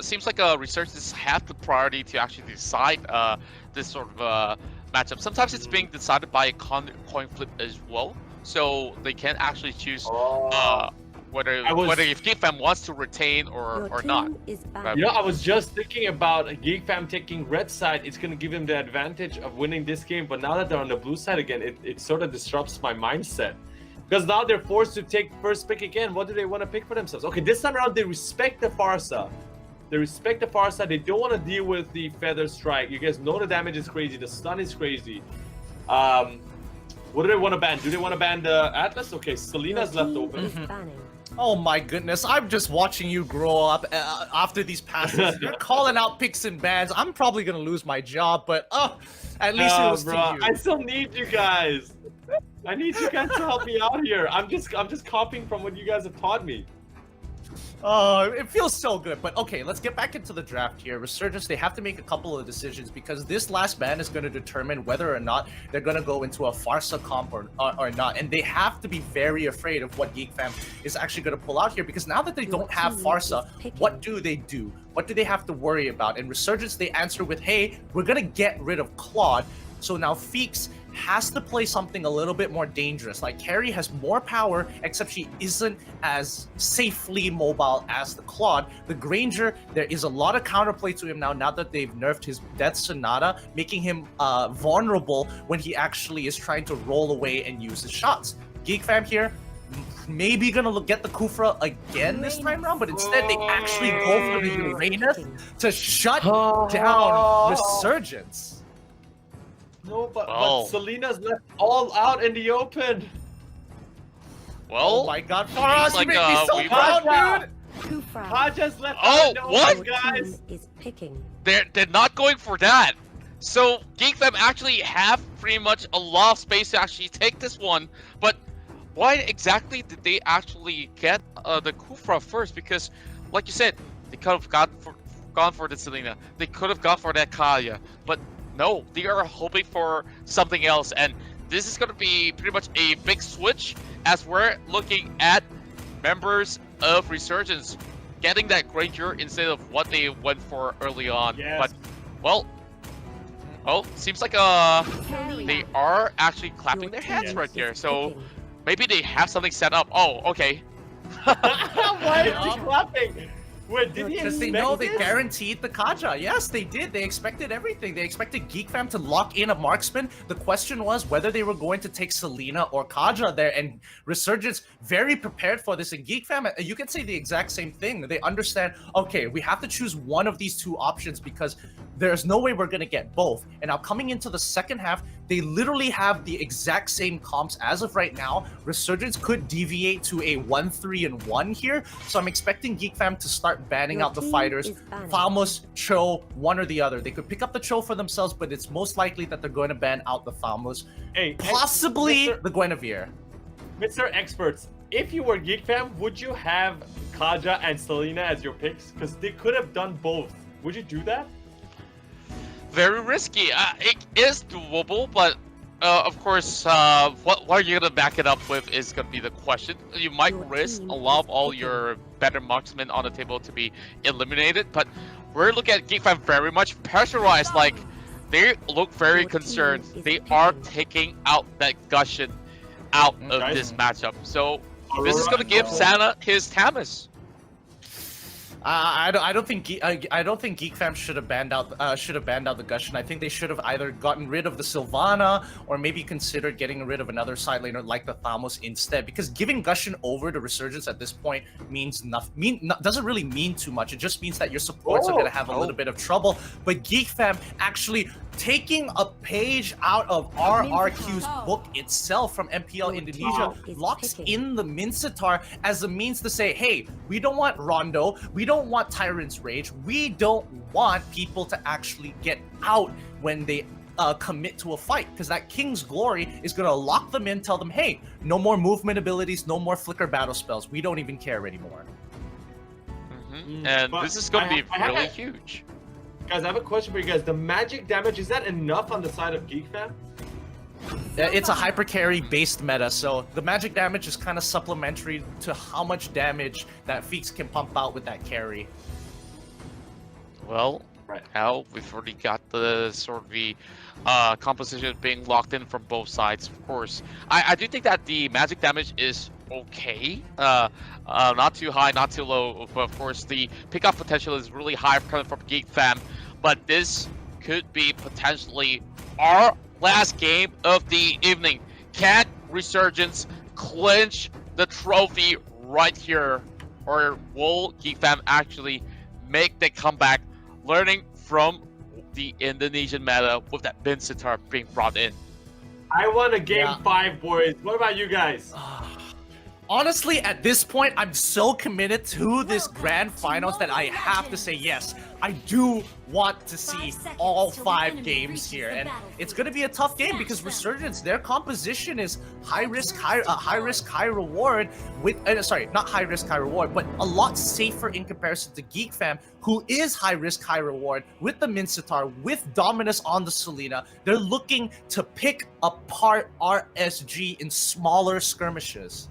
seems like Resurgence have the priority to actually decide this sort of matchup. Sometimes it's being decided by a coin flip as well, so they can actually choose whether if Geekfam wants to retain or not. You know, I was just thinking about Geekfam taking red side. It's going to give him the advantage of winning this game, but now that they're on the blue side again, it sort of disrupts my mindset. Because now they're forced to take first pick again. What do they want to pick for themselves? Okay, this time around, they respect the Farsa. They respect the Farsa. They don't want to deal with the Feather Strike. You guys know the damage is crazy. The stun is crazy. What do they want to ban? Do they want to ban the Atlas? Okay, Selena's left open. Oh my goodness, I'm just watching you grow up after these passes. You're calling out picks and bans. I'm probably going to lose my job, but at least it was to you. I still need you guys. I need you guys to help me out here. I'm just copying from what you guys have taught me. It feels so good, but okay, let's get back into the draft here. Resurgence, they have to make a couple of decisions because this last ban is going to determine whether or not they're going to go into a Farsa comp or not, and they have to be very afraid of what Geekfam is actually going to pull out here because now that they don't have Farsa, what do they do? What do they have to worry about? In Resurgence, they answer with, hey, we're going to get rid of Claude, so now Feeks has to play something a little bit more dangerous. Like, Carrie has more power, except she isn't as safely mobile as the Claude. The Granger, there is a lot of counterplay to him now that they've nerfed his Death Sonata, making him vulnerable when he actually is trying to roll away and use his shots. Geekfam here, maybe gonna get the Kufra again this time around, but instead they actually go for the Uranus to shut down Resurgence. No, but Selena's left all out in the open. Well, oh my God, Faraz, you make me so proud, dude. Kaja's left out in the open, guys. They're not going for that. So Geekfam actually have pretty much a lot of space to actually take this one, but why exactly did they actually get the Kufra first? Because, like you said, they could have gone for the Selena. They could have gone for that Kaya, but no, they are hoping for something else, and this is going to be pretty much a big switch as we're looking at members of Resurgence getting that Granger instead of what they went for early on. Yes. But, well, seems like they are actually clapping their hands right there, so maybe they have something set up. Oh, okay. Why is he clapping? Wait, did he Because they know they guaranteed the Kaja. Yes, they did. They expected everything. They expected Geekfam to lock in a marksman. The question was whether they were going to take Selena or Kaja there, and Resurgence very prepared for this. And Geekfam, you can say the exact same thing. They understand, okay, we have to choose one of these two options because there's no way we're going to get both. And now coming into the second half, they literally have the exact same comps as of right now. Resurgence could deviate to a 1-3-1 here. So I'm expecting Geekfam to start banning out the fighters. Falmos, Cho, one or the other. They could pick up the Cho for themselves, but it's most likely that they're going to ban out the Falmos. Possibly the Guinevere. Mr. Experts, if you were Geekfam, would you have Kaja and Selena as your picks? Because they could have done both. Would you do that? Very risky. It is doable, but of course, what are you gonna back it up with is gonna be the question. You might risk a lot of all your better marksmen on the table to be eliminated, but we're looking at Geekfam very much pressurized. Like, they look very concerned. They are taking out that Gushin out of this matchup. So this is gonna give Santa his Tamus. I don't think Geekfam should have banned out the Gushin. I think they should have either gotten rid of the Sylvana or maybe considered getting rid of another side laner like the Thamos instead. Because giving Gushin over to Resurgence at this point means nothing. Doesn't really mean too much. It just means that your supports are going to have a little bit of trouble. But Geekfam actually taking a page out of RRQ's book itself from MPL Indonesia, locks in the Mincetar as a means to say, hey, we don't want Rondo, we don't want Tyrant's Rage, we don't want people to actually get out when they commit to a fight, because that King's Glory is going to lock them in, tell them, hey, no more movement abilities, no more flicker battle spells, we don't even care anymore. And this is going to be really huge. Guys, I have a question for you guys. The magic damage, is that enough on the side of Geekfam? It's a hyper carry based meta, so the magic damage is kind of supplementary to how much damage that Feeks can pump out with that carry. Well, Right. now we've already got the sort of the composition being locked in from both sides. Of course, I do think that the magic damage is okay. Not too high, not too low. But of course, the pickup potential is really high coming from Geekfam. But this could be potentially our last game of the evening. Can Resurgence clinch the trophy right here, or will Geekfam actually make the comeback, learning from the Indonesian meta with that Vincitar being brought in? I want a game Yeah. 5, boys. What about you guys? Honestly, at this point, I'm so committed to this grand finals that I have to say yes. I do want to see all 5 games here, and it's going to be a tough game because Resurgence, their composition is high risk, high reward. With sorry, not high risk, high reward, but a lot safer in comparison to Geekfam, who is high risk, high reward with the Mincitar, with Dominus on the Selena. They're looking to pick apart RSG in smaller skirmishes.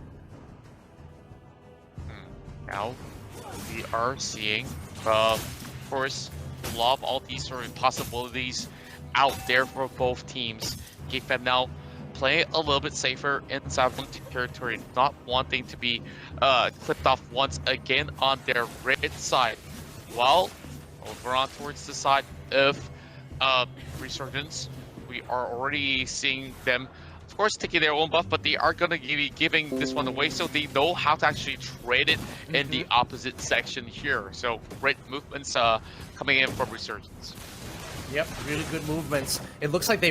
Now we are seeing, of course, a lot of all these sort of possibilities out there for both teams. Geekfam now playing a little bit safer inside one territory, not wanting to be clipped off once again on their red side. While over on towards the side of Resurgence, we are already seeing them, of course, taking their own buff, but they are going to be giving this one away, so they know how to actually trade it in the opposite section here. So great movements coming in from Resurgence. Yep, really good movements. It looks like they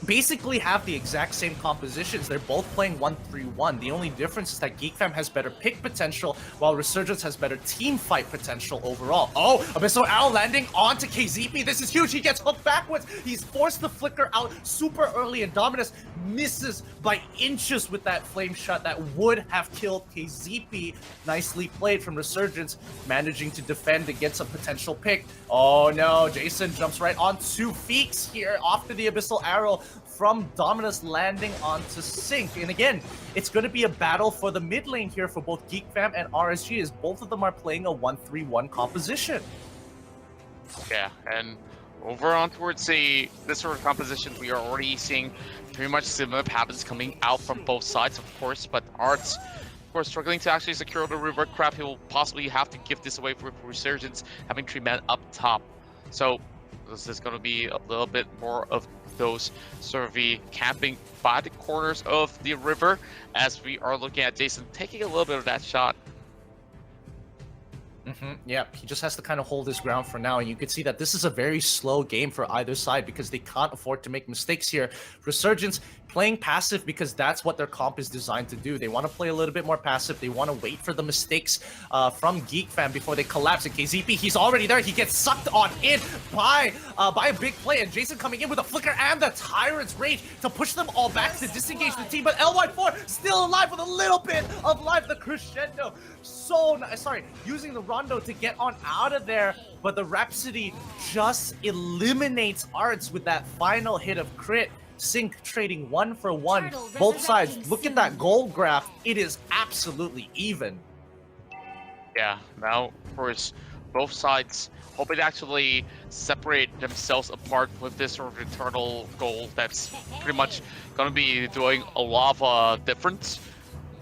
basically have the exact same compositions. They're both playing 1-3-1. The only difference is that Geekfam has better pick potential, while Resurgence has better team fight potential overall. Oh, Abyssal Arrow landing onto KZP. This is huge. He gets hooked backwards. He's forced the flicker out super early, and Dominus misses by inches with that flame shot that would have killed KZP. Nicely played from Resurgence, managing to defend against a potential pick. Oh no, Jason jumps right onto Feeks here after the Abyssal Arrow from Dominus landing onto Sync. And again, it's going to be a battle for the mid lane here for both Geekfam and RSG, as both of them are playing a 1-3-1 composition. Yeah, and over on towards this sort of composition, we are already seeing pretty much similar patterns coming out from both sides, of course, but Arts, of course, struggling to actually secure the revert crap. He'll possibly have to give this away for Resurgence, having 3 men up top. So this is going to be a little bit more of those sort of the camping by the corners of the river, as we are looking at Jason taking a little bit of that shot. Yeah, he just has to kind of hold his ground for now, and you can see that this is a very slow game for either side because they can't afford to make mistakes here. Resurgence playing passive because that's what their comp is designed to do. They want to play a little bit more passive. They want to wait for the mistakes from Geekfam before they collapse. And KZP, he's already there. He gets sucked on in by a big play, and Jason coming in with a flicker and the Tyrant's Rage to push them all back to disengage the team. But LY4 still alive with a little bit of life. The crescendo, using the Rondo to get on out of there, but the Rhapsody just eliminates Arts with that final hit of crit. Sync trading 1 for 1, both sides. Look at that gold graph. It is absolutely even. Yeah, now, of course, both sides hoping to actually separate themselves apart with this sort of internal goal that's pretty much going to be doing a lot of difference,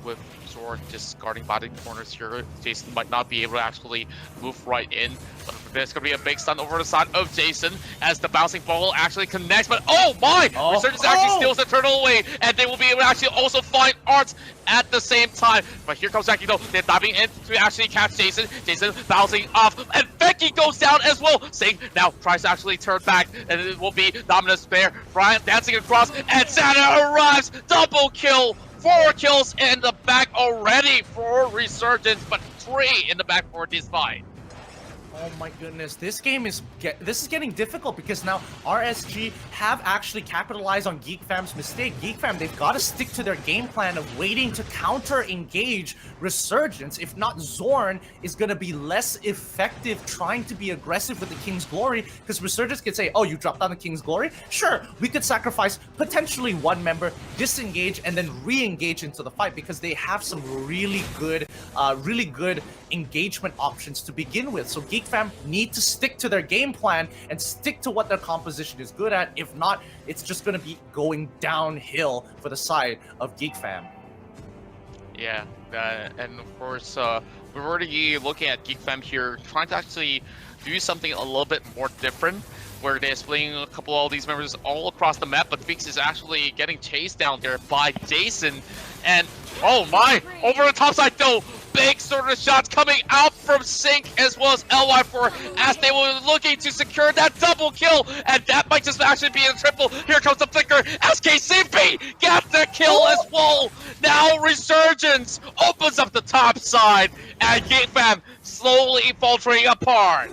with Zord just guarding body corners here. Jason might not be able to actually move right in, but there's going to be a big stun over the side of Jason as the bouncing ball actually connects, but oh my! Resurgence actually steals the turtle away, and they will be able to actually also find Arts at the same time. But here comes Jackie though, they're diving in to actually catch Jason. Jason bouncing off, and Becky goes down as well. Sing now tries to actually turn back, and it will be Dominus there. Brian dancing across, and Santa arrives! Double kill! 4 kills in the back already for Resurgence, but 3 in the back for this fight. Oh my goodness, this game is getting difficult because now RSG have actually capitalized on Geekfam's mistake. Geekfam, they've got to stick to their game plan of waiting to counter-engage Resurgence. If not, Zorn is going to be less effective trying to be aggressive with the King's Glory, because Resurgence could say, oh, you dropped down the King's Glory? Sure, we could sacrifice potentially 1 member, disengage, and then re-engage into the fight, because they have some really good engagement options to begin with. So Geekfam need to stick to their game plan and stick to what their composition is good at. If not, it's just going to be going downhill for the side of Geekfam. Yeah, and of course, we're already looking at Geekfam here, trying to actually do something a little bit more different, where they're splitting a couple of all these members all across the map, but Vix is actually getting chased down there by Jason, and oh my, over the top side though, big sort of shots coming out from Sync as well as LY4 as they were looking to secure that double kill, and that might just actually be a triple. Here comes the flicker, SKCP gets the kill as well. Now Resurgence opens up the top side, and Geekfam slowly faltering apart.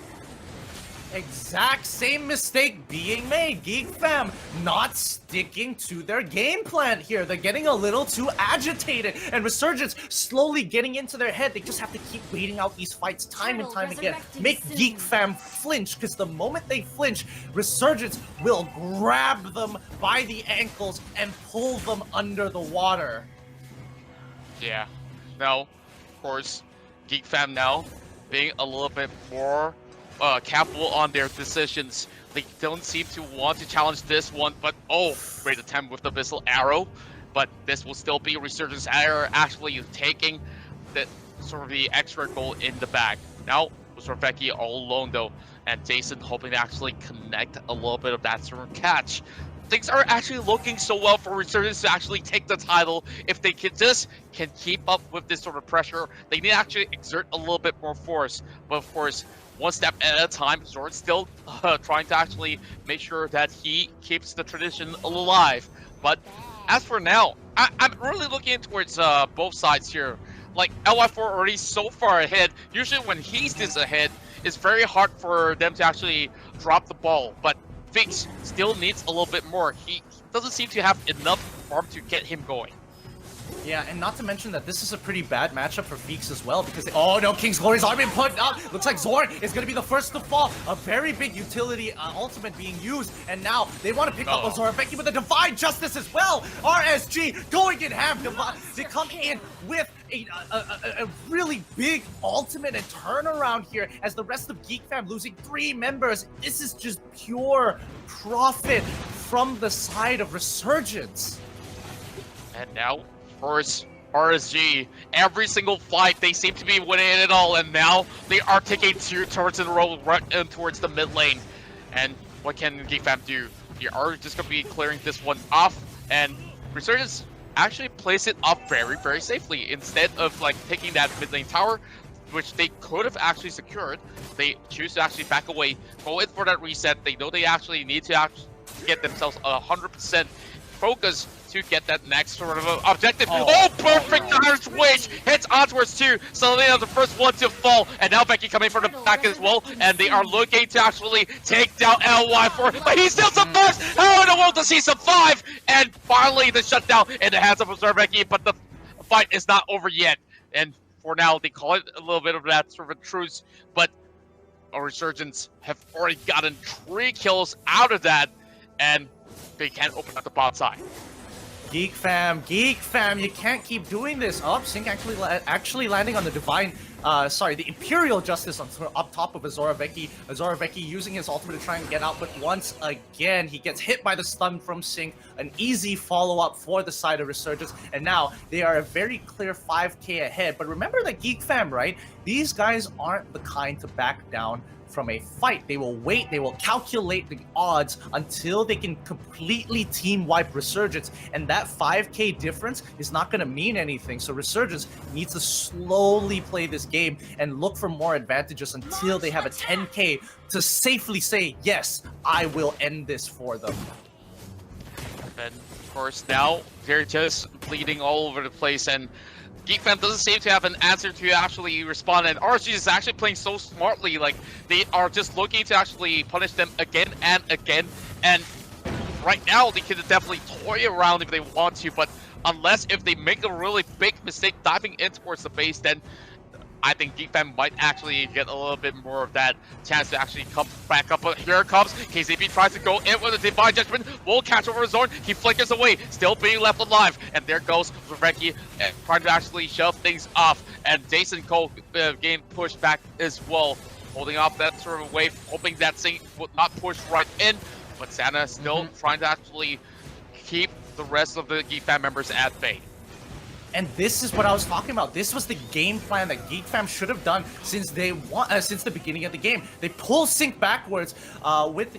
Exact same mistake being made. Geekfam not sticking to their game plan here. They're getting a little too agitated, and Resurgence slowly getting into their head. They just have to keep waiting out these fights time and time again. Make Geekfam flinch, because the moment they flinch, Resurgence will grab them by the ankles and pull them under the water. Yeah. Now, of course, Geekfam now being a little bit more careful on their decisions. They don't seem to want to challenge this one, but oh, great attempt with the missile arrow. But this will still be Resurgence error actually taking the sort of the extra goal in the bag. Now, Zorvecki all alone though, and Jason hoping to actually connect a little bit of that sort of catch. Things are actually looking so well for Resurgence to actually take the title. If they can keep up with this sort of pressure, they need to actually exert a little bit more force. But of course, one step at a time, Zor's still trying to actually make sure that he keeps the tradition alive. But as for now, I'm really looking towards both sides here. Like, LY4 already so far ahead. Usually when he's this ahead, it's very hard for them to actually drop the ball. But Vix still needs a little bit more. He doesn't seem to have enough farm to get him going. Yeah, and not to mention that this is a pretty bad matchup for Feeks as well, because oh no, King's Glory's already been put up. Looks like Zorn is going to be the first to fall. A very big utility ultimate being used, and now they want to pick up Zorvecki with a Divine Justice as well. RSG going in half. They come in with a really big ultimate and turnaround here as the rest of Geekfam losing 3 members. This is just pure profit from the side of Resurgence. And now, of course, RSG, every single fight, they seem to be winning it all, and now they are taking 2 turns in a row right towards the mid lane. And what can Geekfam do? They are just going to be clearing this one off, and Resurgence actually plays it off very, very safely. Instead of like taking that mid lane tower, which they could have actually secured, they choose to actually back away, go in for that reset. They know they actually need to get themselves 100% focus to get that next sort of objective. Oh, perfect Irish Wage hits onwards too. Selena the first one to fall, and now Becky coming from the back as well, and they are looking to actually take down LY4, but he still survives. How in the world does he survive? And finally the shutdown in the hands of Becky, but the fight is not over yet. And for now, they call it a little bit of that sort of a truce, but a Resurgence have already gotten 3 kills out of that, and they can't open up the bot side. Geekfam, you can't keep doing this. Oh, Sync actually landing on the the Imperial Justice on up top of Zoravecki. Zoravecki using his ultimate to try and get out, but once again, he gets hit by the stun from Sync. An easy follow-up for the side of Resurgence, and now they are a very clear 5k ahead. But remember that Geekfam, right? These guys aren't the kind to back down from a fight. They will wait, they will calculate the odds until they can completely team wipe Resurgence, and that 5k difference is not going to mean anything. So Resurgence needs to slowly play this game and look for more advantages until they have a 10k to safely say, yes, I will end this for them. And of course now they're just bleeding all over the place, and Geekfam doesn't seem to have an answer to actually respond, and RSG is actually playing so smartly. Like, they are just looking to actually punish them again and again, and right now they can definitely toy around if they want to, but if they make a really big mistake diving in towards the base, then I think Geekfam might actually get a little bit more of that chance to actually come back up. But here it comes. KCP tries to go in with a Divine Judgment. Will catch over Zorn. He flickers away, still being left alive. And there goes Rebecca trying to actually shove things off. And Jason Cole getting pushed back as well, holding off that sort of wave, hoping that thing would not push right in. But Santa still trying to actually keep the rest of the Geekfam members at bay. And this is what I was talking about. This was the game plan that Geekfam should have done since since the beginning of the game. They pull Sync backwards with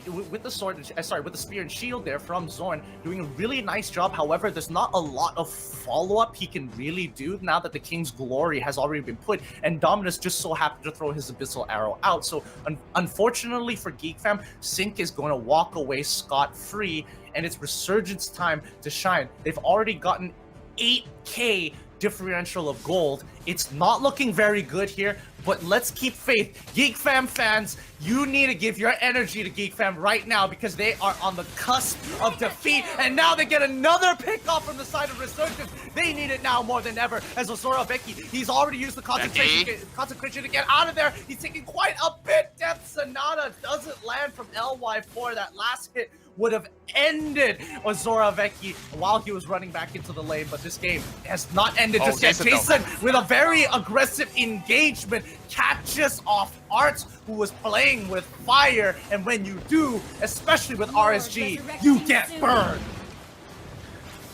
the sword, with the spear and shield there from Zorn, doing a really nice job. However, there's not a lot of follow-up he can really do now that the King's Glory has already been put, and Dominus just so happened to throw his Abyssal Arrow out. So unfortunately for Geekfam, Sync is going to walk away scot-free, and it's Resurgence time to shine. They've already gotten 8k differential of gold. It's not looking very good here, but let's keep faith. Geekfam fans, you need to give your energy to Geekfam right now because they are on the cusp of defeat, and now they get another pick off from the side of Resurgence. They need it now more than ever as Ozora Becky, he's already used the concentration to get out of there. He's taking quite a bit. Death Sonata doesn't land from LY4. That last hit would have ended Ozora Vecchi while he was running back into the lane, but this game has not ended just yet. Jason, with a very aggressive engagement, catches off Arts, who was playing with fire, and when you do, especially with RSG, you get burned.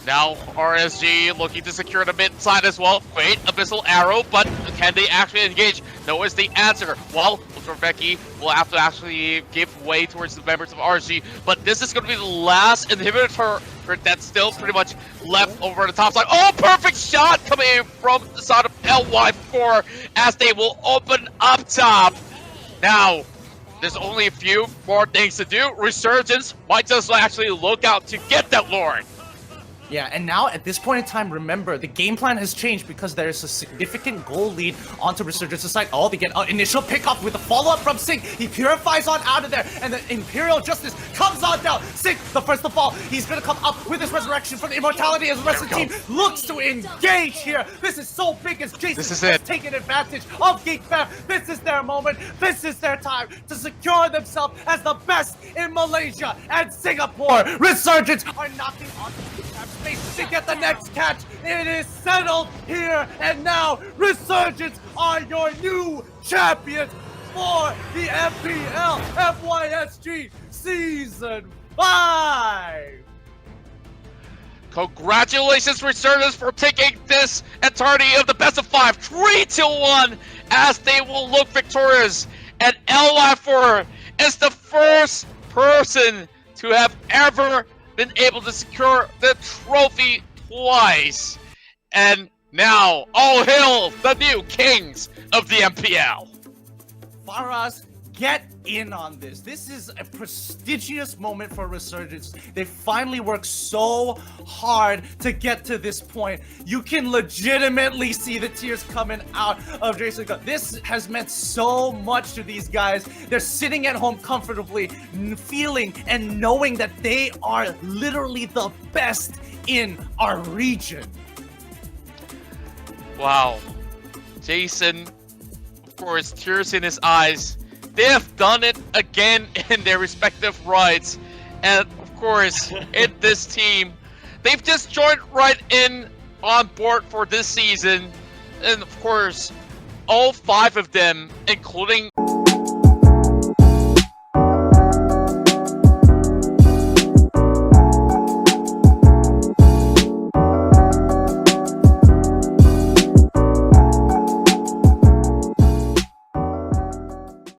Now RSG looking to secure the mid side as well. Great Abyssal Arrow, but can they actually engage? No is the answer. Well, Becky will have to actually give way towards the members of RSG, but this is going to be the last inhibitor that's still pretty much left over the top side. Oh, perfect shot coming in from the side of LY4 as they will open up top. Now, there's only a few more things to do. Resurgence might just actually look out to get that Lord. Yeah, and now at this point in time, remember, the game plan has changed because there's a significant goal lead onto Resurgence's side. Oh, they get an initial pickoff with a follow-up from Sync. He purifies on out of there, and the Imperial Justice comes on down. Sync, the first to fall. He's going to come up with his resurrection for the immortality as the rest of the team looks to engage here. This is so big as Jason has taken advantage of Geekfam. This is their moment. This is their time to secure themselves as the best in Malaysia and Singapore. Resurgence are knocking on space to get the next catch. It is settled here and now. Resurgence are your new champions for the Mpl FYSG Season 5. Congratulations, Resurgence, for taking this entirety of the best of 5 3-1 as they will look victorious. And LY4 is the first person to have ever been able to secure the trophy twice. And now, all hail the new kings of the MPL. Faraz, get in on this. This is a prestigious moment for Resurgence. They finally worked so hard to get to this point. You can legitimately see the tears coming out of Jason. This has meant so much to these guys. They're sitting at home comfortably, feeling and knowing that they are literally the best in our region. Wow. Jason, of course, tears in his eyes. They have done it again in their respective rides. And of course, in this team, they've just joined right in on board for this season. And of course, all 5 of them, including